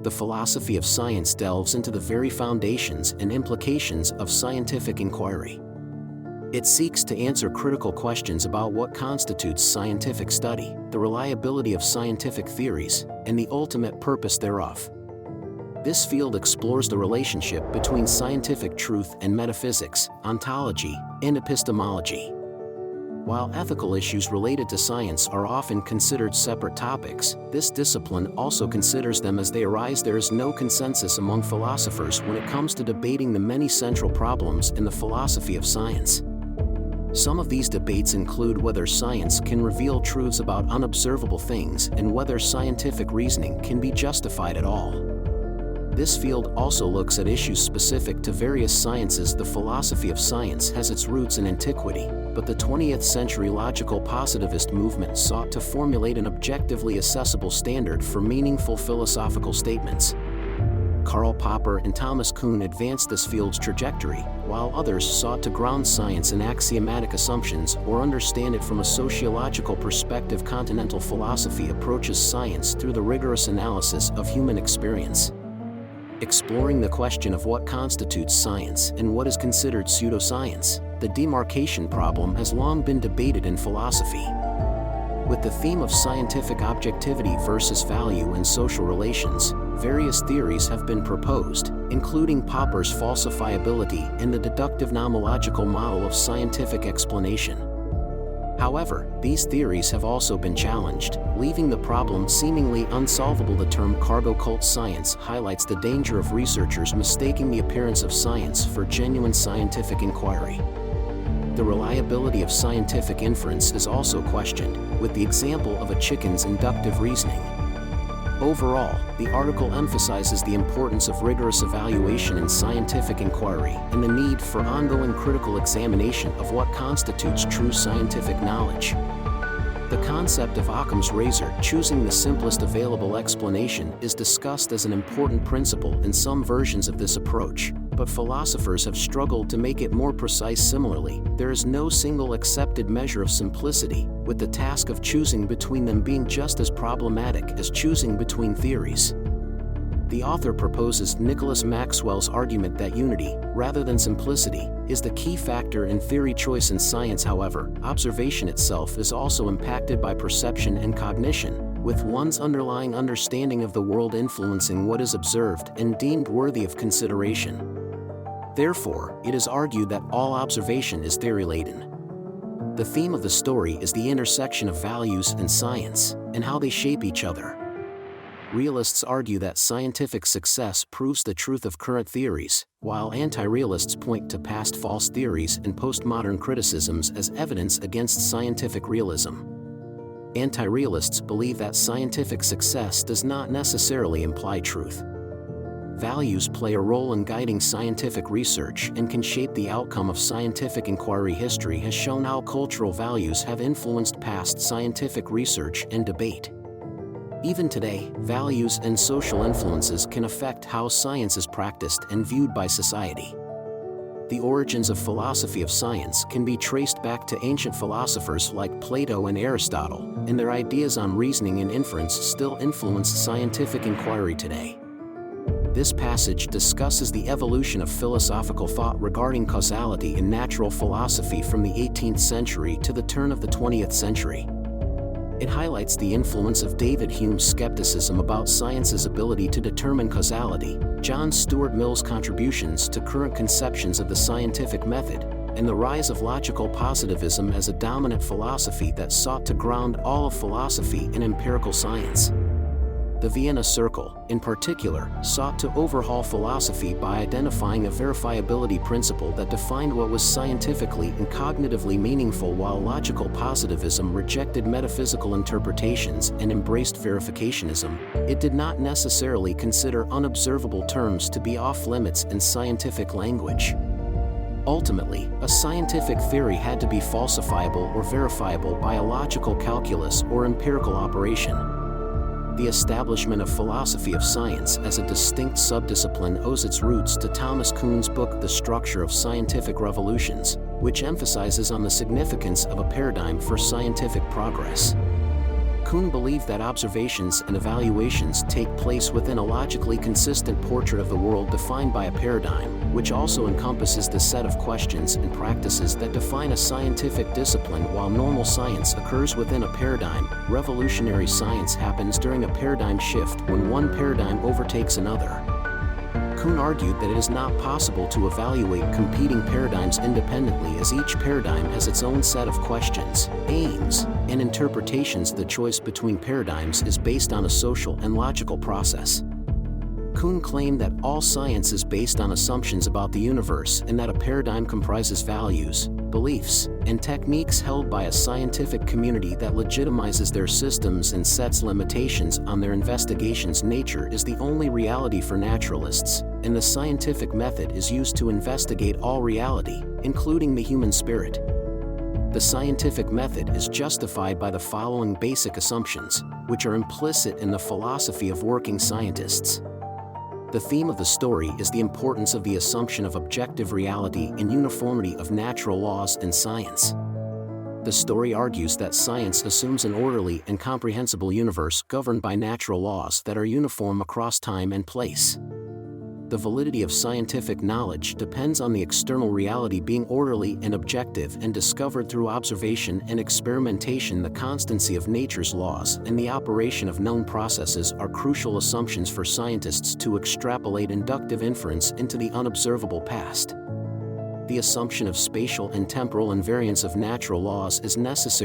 the philosophy of science delves into the very foundations and implications of scientific inquiry. It seeks to answer critical questions about what constitutes scientific study, the reliability of scientific theories, and the ultimate purpose thereof. This field explores the relationship between scientific truth and metaphysics, ontology, and epistemology. While ethical issues related to science are often considered separate topics, this discipline also considers them as they arise. There is no consensus among philosophers when it comes to debating the many central problems in the philosophy of science. Some of these debates include whether science can reveal truths about unobservable things and whether scientific reasoning can be justified at all. This field also looks at issues specific to various sciences. The philosophy of science has its roots in antiquity, but the 20th century logical positivist movement sought to formulate an objectively accessible standard for meaningful philosophical statements. Karl Popper and Thomas Kuhn advanced this field's trajectory, while others sought to ground science in axiomatic assumptions or understand it from a sociological perspective. Continental philosophy approaches science through the rigorous analysis of human experience. Exploring the question of what constitutes science and what is considered pseudoscience, the demarcation problem has long been debated in philosophy. With the theme of scientific objectivity versus value in social relations, various theories have been proposed, including Popper's falsifiability and the deductive nomological model of scientific explanation. However, these theories have also been challenged, leaving the problem seemingly unsolvable. The term cargo cult science highlights the danger of researchers mistaking the appearance of science for genuine scientific inquiry. The reliability of scientific inference is also questioned, with the example of a chicken's inductive reasoning. Overall, the article emphasizes the importance of rigorous evaluation in scientific inquiry and the need for ongoing critical examination of what constitutes true scientific knowledge. The concept of Occam's razor, choosing the simplest available explanation, is discussed as an important principle in some versions of this approach, but philosophers have struggled to make it more precise. Similarly, there is no single accepted measure of simplicity, with the task of choosing between them being just as problematic as choosing between theories. The author proposes Nicholas Maxwell's argument that unity, rather than simplicity, is the key factor in theory choice in science. However, observation itself is also impacted by perception and cognition, with one's underlying understanding of the world influencing what is observed and deemed worthy of consideration. Therefore, it is argued that all observation is theory-laden. The theme of the story is the intersection of values and science, and how they shape each other. Realists argue that scientific success proves the truth of current theories, while anti-realists point to past false theories and postmodern criticisms as evidence against scientific realism. Anti-realists believe that scientific success does not necessarily imply truth. Values play a role in guiding scientific research and can shape the outcome of scientific inquiry. History has shown how cultural values have influenced past scientific research and debate. Even today, values and social influences can affect how science is practiced and viewed by society. The origins of philosophy of science can be traced back to ancient philosophers like Plato and Aristotle, and their ideas on reasoning and inference still influence scientific inquiry today. This passage discusses the evolution of philosophical thought regarding causality in natural philosophy from the 18th century to the turn of the 20th century. It highlights the influence of David Hume's skepticism about science's ability to determine causality, John Stuart Mill's contributions to current conceptions of the scientific method, and the rise of logical positivism as a dominant philosophy that sought to ground all of philosophy in empirical science. The Vienna Circle, in particular, sought to overhaul philosophy by identifying a verifiability principle that defined what was scientifically and cognitively meaningful, while logical positivism rejected metaphysical interpretations and embraced verificationism. It did not necessarily consider unobservable terms to be off-limits in scientific language. Ultimately, a scientific theory had to be falsifiable or verifiable by a logical calculus or empirical operation. The establishment of philosophy of science as a distinct subdiscipline owes its roots to Thomas Kuhn's book The Structure of Scientific Revolutions, which emphasizes on the significance of a paradigm for scientific progress. Kuhn believed that observations and evaluations take place within a logically consistent portrait of the world defined by a paradigm, which also encompasses the set of questions and practices that define a scientific discipline. While normal science occurs within a paradigm, revolutionary science happens during a paradigm shift when one paradigm overtakes another. Kuhn argued that it is not possible to evaluate competing paradigms independently, as each paradigm has its own set of questions, aims, and interpretations. The choice between paradigms is based on a social and logical process. Kuhn claimed that all science is based on assumptions about the universe and that a paradigm comprises values, beliefs, and techniques held by a scientific community that legitimizes their systems and sets limitations on their investigations. Nature is the only reality for naturalists, and the scientific method is used to investigate all reality, including the human spirit. The scientific method is justified by the following basic assumptions, which are implicit in the philosophy of working scientists. The theme of the story is the importance of the assumption of objective reality and uniformity of natural laws and science. The story argues that science assumes an orderly and comprehensible universe governed by natural laws that are uniform across time and place. The validity of scientific knowledge depends on the external reality being orderly and objective and discovered through observation and experimentation. The constancy of nature's laws and the operation of known processes are crucial assumptions for scientists to extrapolate inductive inference into the unobservable past. The assumption of spatial and temporal invariance of natural laws is necessary